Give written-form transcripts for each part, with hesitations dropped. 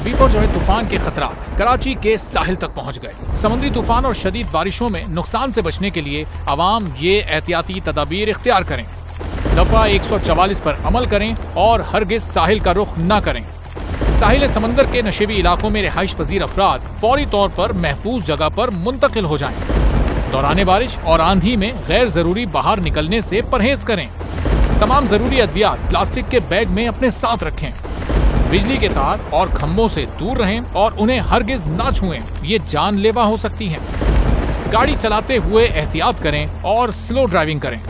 Beeper जो है तूफान के खतरात कराची के साहिल तक पहुंच गए। समुद्री तूफान और शदीद बारिशों में नुकसान से बचने के लिए आवाम ये एहतियाती तदाबीर इख्तियार करें। दफा 144 पर अमल करें और हरगिज साहिल का रुख न करें। साहिल समंदर के नशेबी इलाकों में रिहाइश पजीर अफराद फौरी तौर पर महफूज जगह पर मुंतकिल हो जाएं। दौरान बारिश और आंधी में गैर जरूरी बाहर निकलने से परहेज करें। तमाम जरूरी अद्वियात प्लास्टिक के बैग में अपने साथ रखें। बिजली के तार और खंभों से दूर रहें और उन्हें हरगिज ना छुएं, ये जानलेवा हो सकती हैं। गाड़ी चलाते हुए एहतियात करें और स्लो ड्राइविंग करें।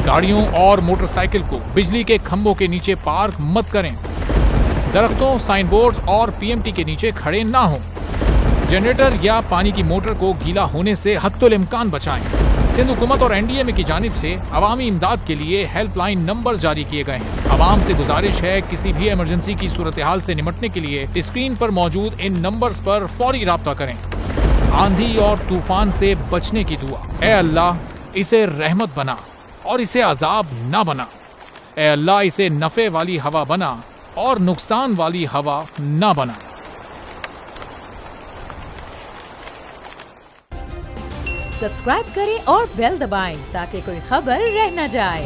गाड़ियों और मोटरसाइकिल को बिजली के खंभों के नीचे पार्क मत करें। दरख्तों, साइन बोर्ड और पीएमटी के नीचे खड़े ना हों। जनरेटर या पानी की मोटर को गीला होने से हत्तुल इम्कान बचाएं। सिंध हुकूमत और एनडीएमए की जानिब से अवामी इमदाद के लिए हेल्पलाइन नंबर जारी किए गए हैं। आवाम से गुजारिश है किसी भी इमरजेंसी की सूरत हाल से निपटने के लिए स्क्रीन पर मौजूद इन नंबर्स पर फौरी राब्ता करें। आंधी और तूफान से बचने की दुआ। ए अल्लाह, इसे रहमत बना और इसे अजाब ना बना। ए अल्लाह, इसे नफे वाली हवा बना और नुकसान वाली हवा ना बना। सब्सक्राइब करें और बेल दबाएं ताकि कोई खबर रह न जाए।